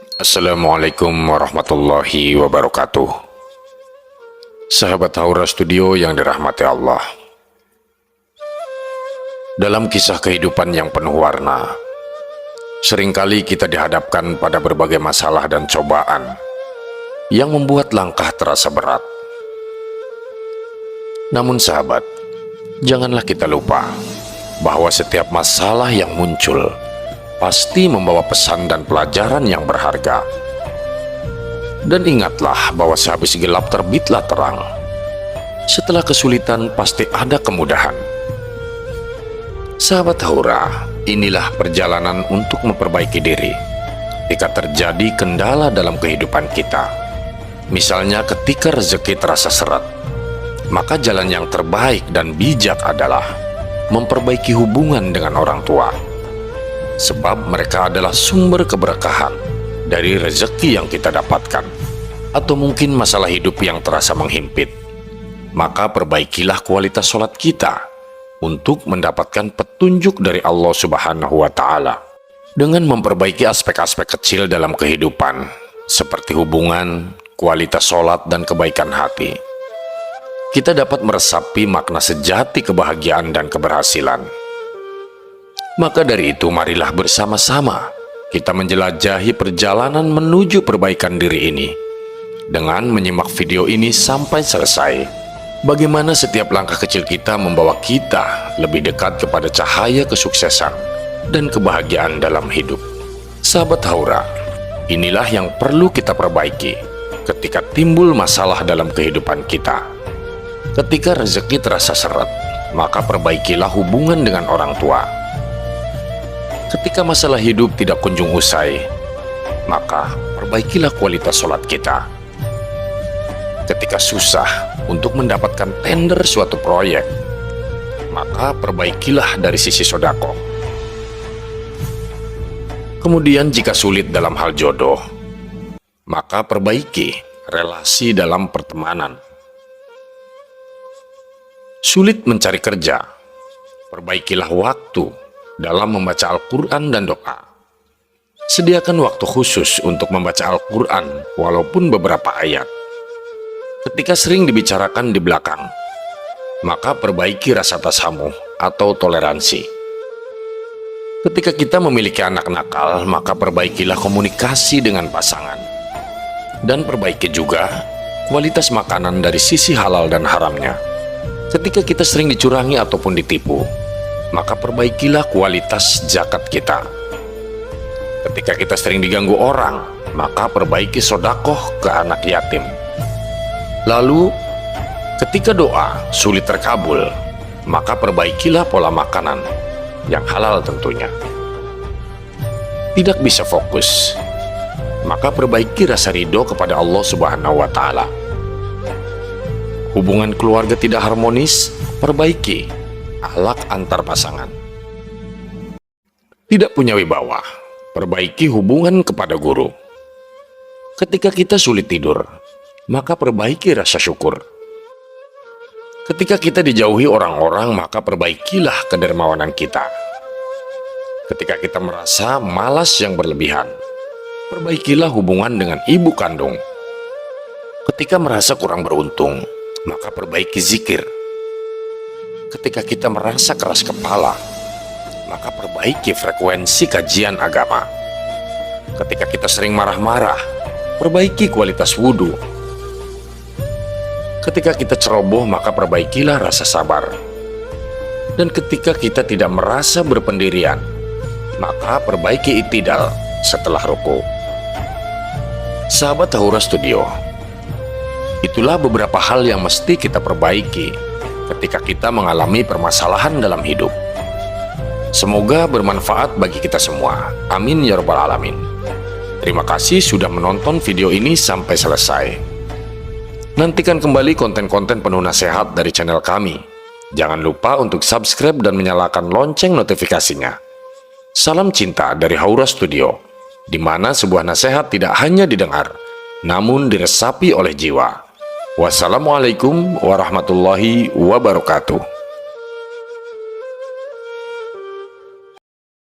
Assalamualaikum warahmatullahi wabarakatuh. Sahabat Haura Studio yang dirahmati Allah. Dalam kisah kehidupan yang penuh warna, seringkali kita dihadapkan pada berbagai masalah dan cobaan yang membuat langkah terasa berat. Namun sahabat, janganlah kita lupa bahwa setiap masalah yang muncul pasti membawa pesan dan pelajaran yang berharga. Dan ingatlah bahwa sehabis gelap terbitlah terang. Setelah kesulitan pasti ada kemudahan. Sahabat Haura, inilah perjalanan untuk memperbaiki diri ketika terjadi kendala dalam kehidupan kita. Misalnya ketika rezeki terasa seret, maka jalan yang terbaik dan bijak adalah memperbaiki hubungan dengan orang tua. Sebab mereka adalah sumber keberkahan dari rezeki yang kita dapatkan. Atau mungkin masalah hidup yang terasa menghimpit, maka perbaikilah kualitas sholat kita untuk mendapatkan petunjuk dari Allah Subhanahu wa Ta'ala. Dengan memperbaiki aspek-aspek kecil dalam kehidupan, seperti hubungan, kualitas sholat, dan kebaikan hati, kita dapat meresapi makna sejati kebahagiaan dan keberhasilan. Maka dari itu, marilah bersama-sama kita menjelajahi perjalanan menuju perbaikan diri ini dengan menyimak video ini sampai selesai. Bagaimana setiap langkah kecil kita membawa kita lebih dekat kepada cahaya kesuksesan dan kebahagiaan dalam hidup. Sahabat Haura, inilah yang perlu kita perbaiki ketika timbul masalah dalam kehidupan kita. Ketika rezeki terasa seret, maka perbaikilah hubungan dengan orang tua. Ketika masalah hidup tidak kunjung usai, maka perbaikilah kualitas sholat kita. Ketika susah untuk mendapatkan tender suatu proyek, maka perbaikilah dari sisi sodako. Kemudian jika sulit dalam hal jodoh, maka perbaiki relasi dalam pertemanan. Sulit mencari kerja, perbaikilah waktu dalam membaca Al-Quran dan doa. Sediakan waktu khusus untuk membaca Al-Quran walaupun beberapa ayat. Ketika sering dibicarakan di belakang, maka perbaiki rasa tasamuh atau toleransi. Ketika kita memiliki anak nakal, maka perbaikilah komunikasi dengan pasangan. Dan perbaiki juga kualitas makanan dari sisi halal dan haramnya. Ketika kita sering dicurangi ataupun ditipu, maka perbaikilah kualitas zakat kita. Ketika kita sering diganggu orang, maka perbaiki sodakoh ke anak yatim. Lalu, ketika doa sulit terkabul, maka perbaikilah pola makanan yang halal tentunya. Tidak bisa fokus, maka perbaiki rasa ridho kepada Allah Subhanahu wa Ta'ala. Hubungan keluarga tidak harmonis, perbaiki akhlak antar pasangan. Tidak punya wibawa, perbaiki hubungan kepada guru. Ketika kita sulit tidur, maka perbaiki rasa syukur. Ketika kita dijauhi orang-orang, maka perbaikilah kedermawanan kita. Ketika kita merasa malas yang berlebihan, perbaikilah hubungan dengan ibu kandung. Ketika merasa kurang beruntung, maka perbaiki zikir. Ketika kita merasa keras kepala, maka perbaiki frekuensi kajian agama. Ketika kita sering marah-marah, perbaiki kualitas wudhu. Ketika kita ceroboh, maka perbaikilah rasa sabar. Dan ketika kita tidak merasa berpendirian, maka perbaiki i'tidal setelah ruku. Sahabat Haura Studio, itulah beberapa hal yang mesti kita perbaiki ketika kita mengalami permasalahan dalam hidup. Semoga bermanfaat bagi kita semua. Amin ya rabbal alamin. Terima kasih sudah menonton video ini sampai selesai. Nantikan kembali konten-konten penuh nasihat dari channel kami. Jangan lupa untuk subscribe dan menyalakan lonceng notifikasinya. Salam cinta dari Haura Studio, di mana sebuah nasihat tidak hanya didengar, namun diresapi oleh jiwa. Wassalamualaikum warahmatullahi wabarakatuh.